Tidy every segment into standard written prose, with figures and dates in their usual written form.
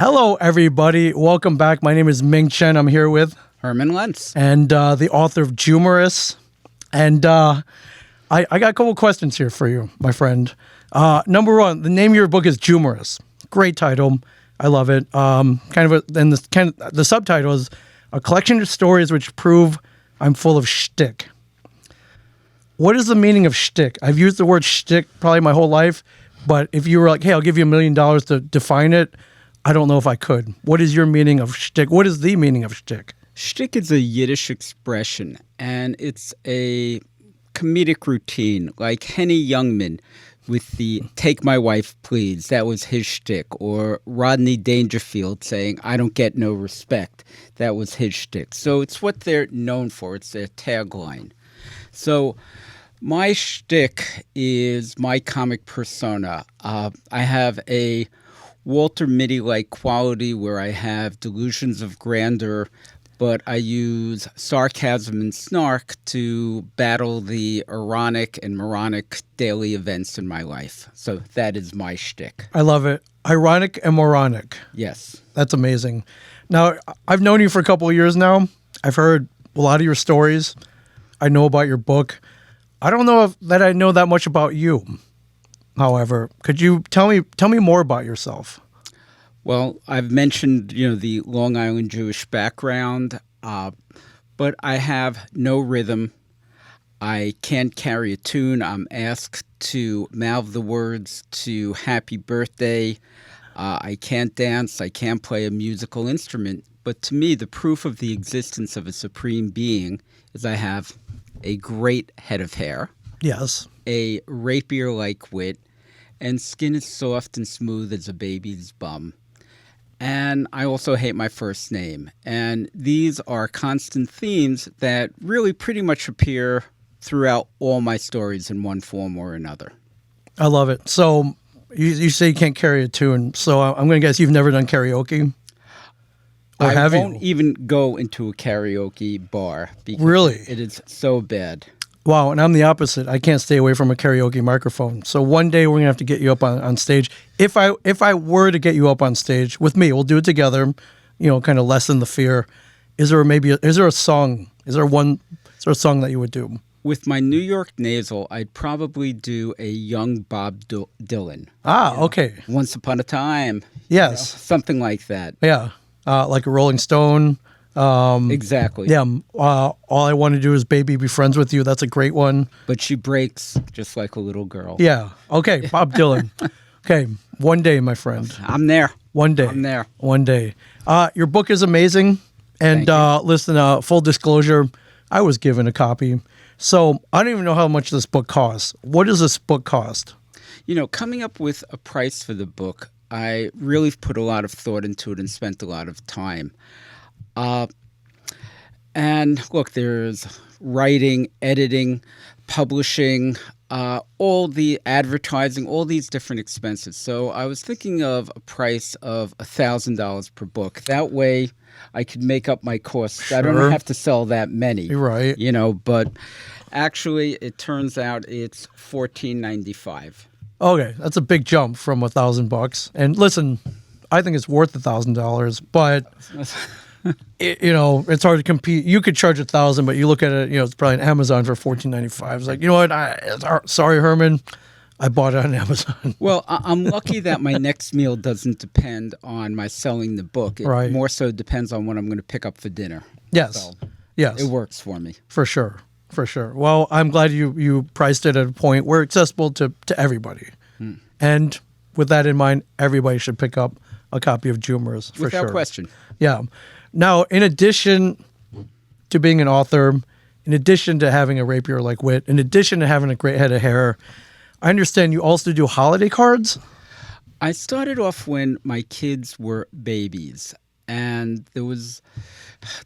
Hello, everybody. Welcome back. My name is Ming Chen. I'm here with Herman Lentz. and the author of Jewmorous. And I got a couple questions here for you, my friend. Number one, the name of your book is Jewmorous. Great title. I love it. The subtitle is A Collection of Stories Which Prove I'm Full of Shtick. What is the meaning of shtick? I've used the word shtick probably my whole life, but if you were like, hey, I'll give you $1 million to define it, I don't know if I could. What is your meaning of shtick? What is the meaning of shtick? Shtick is a Yiddish expression, and it's a comedic routine, like Henny Youngman with the "Take my wife, please." That was his shtick. Or Rodney Dangerfield saying, "I don't get no respect." That was his shtick. So it's what they're known for. It's their tagline. So my shtick is my comic persona. I have a Walter Mitty-like quality where I have delusions of grandeur, but I use sarcasm and snark to battle the ironic and moronic daily events in my life. So that is my shtick. I love it. Ironic and moronic. Yes. That's amazing. Now, I've known you for a couple of years now. I've heard a lot of your stories. I know about your book. I don't know that I know that much about you. However, could you tell me more about yourself? Well, I've mentioned, the Long Island Jewish background, but I have no rhythm. I can't carry a tune. I'm asked to mouth the words to Happy Birthday. I can't dance. I can't play a musical instrument. But to me, the proof of the existence of a supreme being is I have a great head of hair. Yes. A rapier-like wit, and skin as soft and smooth as a baby's bum. And I also hate my first name. And these are constant themes that really pretty much appear throughout all my stories in one form or another. I love it. So you say you can't carry a tune. So I'm going to guess you've never done karaoke? Or I have won't you? even go into a karaoke bar because Really? it is so bad. Wow, and I'm the opposite. I can't stay away from a karaoke microphone. So one day we're going to have to get you up on stage. If I were to get you up on stage with me, we'll do it together, kind of lessen the fear. Is there a song? Is there a song that you would do? With my New York nasal, I'd probably do a young Bob Dylan. Okay. Once Upon a Time. Yes. Something like that. Yeah. Like a Rolling Stone. Exactly. Yeah. All I want to do is Baby Be Friends with You. That's a great one. But she breaks just like a little girl. Yeah. Okay. Bob Dylan. Okay. One day, my friend. I'm there. One day. I'm there. One day. Your book is amazing. And listen, full disclosure, I was given a copy. So I don't even know how much this book costs. What does this book cost? Coming up with a price for the book, I really put a lot of thought into it and spent a lot of time. And look, there's writing, editing, publishing, all the advertising, all these different expenses. So I was thinking of a price of $1,000 per book. That way I could make up my costs. Sure. I don't have to sell that many. You're right. But actually it turns out it's $1,495. Okay, that's a big jump from $1,000. And listen, I think it's worth $1,000, but it's hard to compete. You could charge $1,000, but you look at it, it's probably on Amazon for $1,495. It's like, you know what? Sorry, Herman, I bought it on Amazon. Well, I'm lucky that my next meal doesn't depend on my selling the book. It more so depends on what I'm going to pick up for dinner. Yes, so yes, it works for me for sure. For sure. Well, I'm glad you priced it at a point where it's accessible to everybody. And with that in mind, everybody should pick up a copy of Jewmorous, for sure. Without question. Yeah. Now, in addition to being an author, in addition to having a rapier-like wit, in addition to having a great head of hair, I understand you also do holiday cards? I started off when my kids were babies. And there was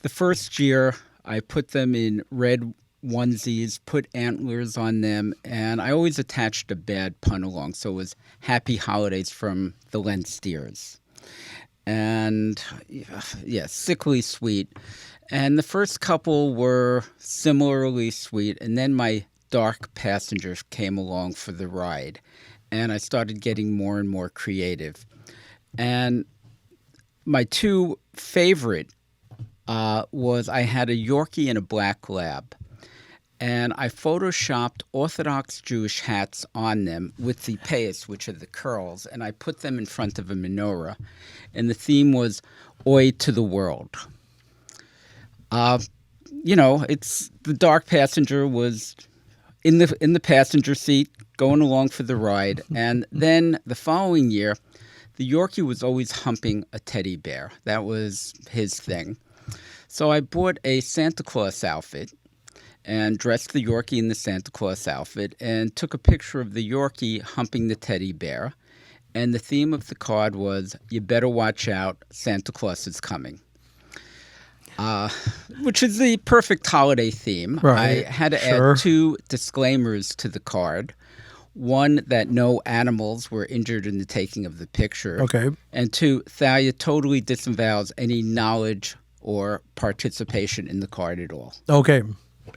the first year I put them in red onesies, put antlers on them, and I always attached a bad pun along. So it was Happy Holidays from the Lent Steers. And sickly sweet. And the first couple were similarly sweet. And then my dark passengers came along for the ride. And I started getting more and more creative. And my two favorite was I had a Yorkie and a black lab. And I photoshopped Orthodox Jewish hats on them with the payas, which are the curls, and I put them in front of a menorah. And the theme was Oi to the World. It's the dark passenger was in the passenger seat going along for the ride. And then the following year, the Yorkie was always humping a teddy bear. That was his thing. So I bought a Santa Claus outfit and dressed the Yorkie in the Santa Claus outfit and took a picture of the Yorkie humping the teddy bear. And the theme of the card was, you better watch out, Santa Claus is coming. Which is the perfect holiday theme. Right. I had to add two disclaimers to the card. One, that no animals were injured in the taking of the picture. Okay. And two, Thalia totally disavows any knowledge or participation in the card at all. Okay.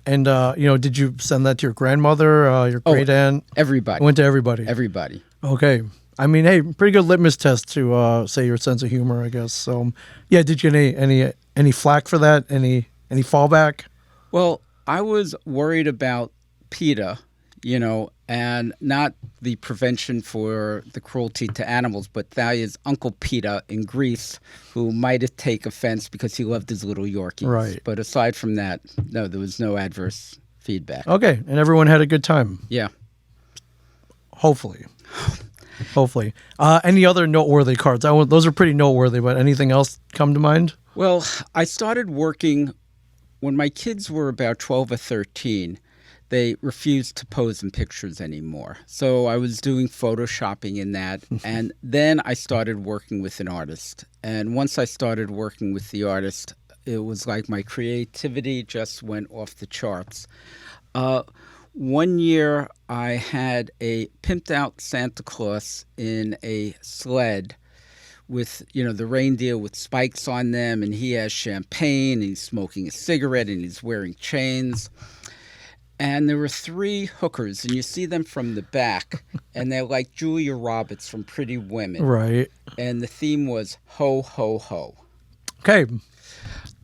And, did you send that to your grandmother, your great aunt? Everybody. Went to everybody. Everybody. Okay. I mean, hey, pretty good litmus test to say your sense of humor, I guess. So, yeah, did you get any flack for that? Any fallback? Well, I was worried about PETA, and not the prevention for the cruelty to animals, but Thalia's Uncle PETA in Greece, who might take offense because he loved his little Yorkies. Right. But aside from that, no, there was no adverse feedback. Okay, and everyone had a good time. Yeah. Hopefully. Any other noteworthy cards? Those are pretty noteworthy, but anything else come to mind? Well, I started working when my kids were about 12 or 13. They refused to pose in pictures anymore. So I was doing photoshopping in that. And then I started working with an artist. And once I started working with the artist, it was like my creativity just went off the charts. One year I had a pimped out Santa Claus in a sled with, the reindeer with spikes on them, and he has champagne, and he's smoking a cigarette, and he's wearing chains. And there were three hookers, and you see them from the back, and they're like Julia Roberts from Pretty Women. Right. And the theme was ho, ho, ho. Okay.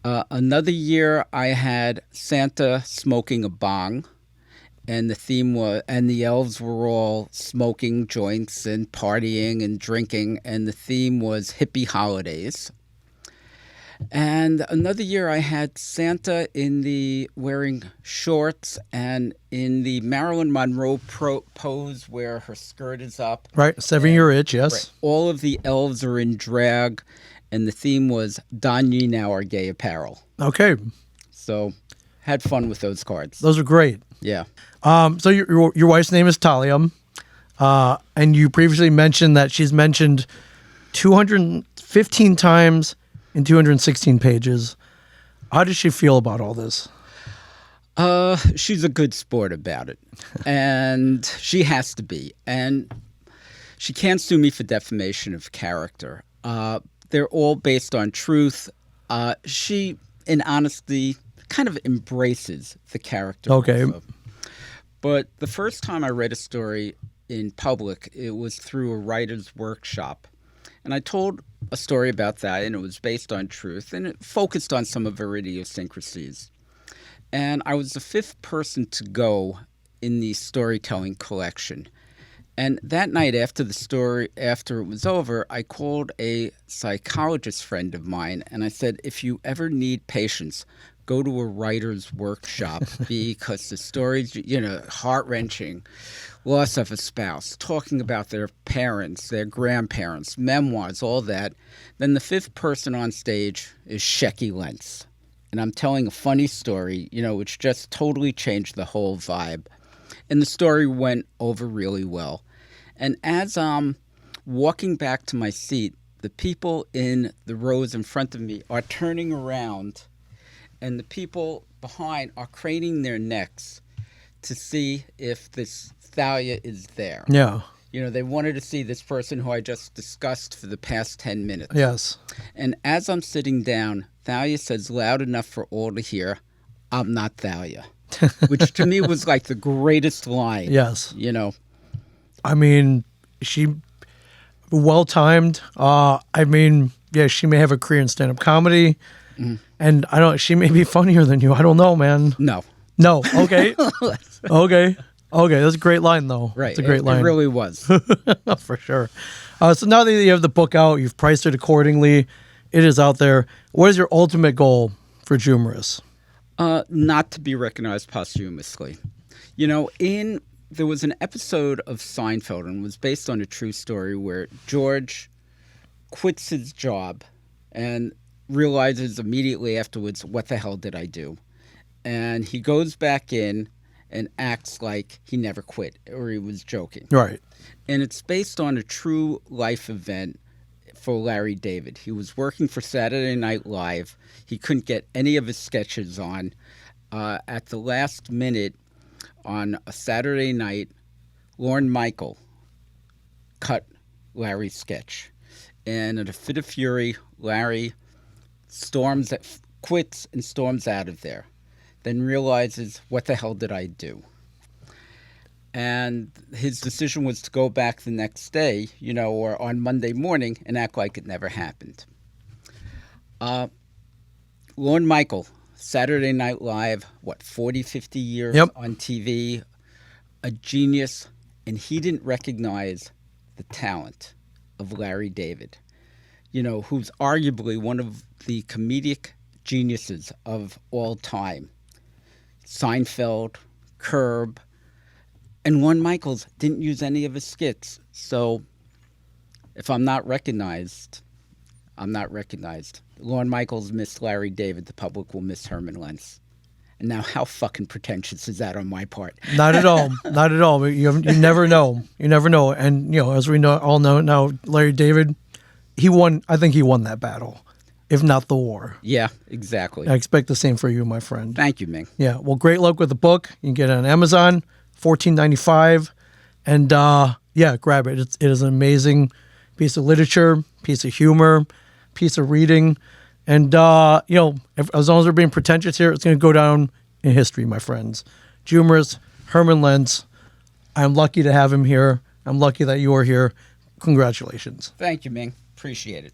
Another year I had Santa smoking a bong. And the theme was, and the elves were all smoking joints and partying and drinking, and the theme was hippie holidays. And another year I had Santa wearing shorts and in the Marilyn Monroe pose where her skirt is up. Right, 7-year itch, yes. Right, all of the elves are in drag, and the theme was Don Ye Now Our Gay Apparel. Okay. So had fun with those cards. Those are great. Yeah. So your wife's name is Talia, and you previously mentioned that she's mentioned 215 times in 216 pages. How does she feel about all this? She's a good sport about it, and she has to be. And she can't sue me for defamation of character. They're all based on truth. She, in honesty, kind of embraces the character. Okay. Also. But the first time I read a story in public, it was through a writer's workshop. And I told a story about that, and it was based on truth, and it focused on some of her idiosyncrasies. And I was the fifth person to go in the storytelling collection. And that night after it was over, I called a psychologist friend of mine, and I said, if you ever need patience, go to a writer's workshop because the stories, heart-wrenching, loss of a spouse, talking about their parents, their grandparents, memoirs, all that. Then the fifth person on stage is Shecky Lentz. And I'm telling a funny story, which just totally changed the whole vibe. And the story went over really well. And as I'm walking back to my seat, the people in the rows in front of me are turning around, and the people behind are craning their necks to see if this Thalia is there. Yeah. They wanted to see this person who I just discussed for the past 10 minutes. Yes. And as I'm sitting down, Thalia says loud enough for all to hear, I'm not Thalia. Which to me was like the greatest line. Yes. I mean, she well-timed. yeah, she may have a career in stand-up comedy, Mm-hmm. and I don't. She may be funnier than you. I don't know, man. No. No. Okay. Okay. Okay. That's a great line, though. Right. It's a great line. It really was. For sure. So now that you have the book out, you've priced it accordingly. It is out there. What is your ultimate goal for Jewmorous? Not to be recognized posthumously. You know, there was an episode of Seinfeld, and it was based on a true story where George quits his job and realizes immediately afterwards, what the hell did I do? And he goes back in and acts like he never quit or he was joking. Right. And it's based on a true life event for Larry David. He was working for Saturday Night Live. He couldn't get any of his sketches on. At the last minute on a Saturday night, Lorne Michael cut Larry's sketch. And in a fit of fury, Larry quits and storms out of there. Then realizes, what the hell did I do? And his decision was to go back the next day, or on Monday morning and act like it never happened. Lorne Michael, Saturday Night Live, 40, 50 years on TV, a genius, and he didn't recognize the talent of Larry David, who's arguably one of the comedic geniuses of all time. Seinfeld, Curb, and Lorne Michaels didn't use any of his skits. So if I'm not recognized, I'm not recognized. Lorne Michaels missed Larry David. The public will miss Herman Lentz. And now how fucking pretentious is that on my part? Not at all. Not at all. You never know. You never know. And, as we all know now, Larry David, he won. I think he won that battle, if not the war. Yeah, exactly. I expect the same for you, my friend. Thank you, Ming. Yeah. Well, great luck with the book. You can get it on Amazon, $14.95. And, grab it. It is an amazing piece of literature, piece of humor, piece of reading. And, as long as we're being pretentious here, it's going to go down in history, my friends. Jewmorous, Herman Lentz. I'm lucky to have him here. I'm lucky that you are here. Congratulations. Thank you, Ming. Appreciate it.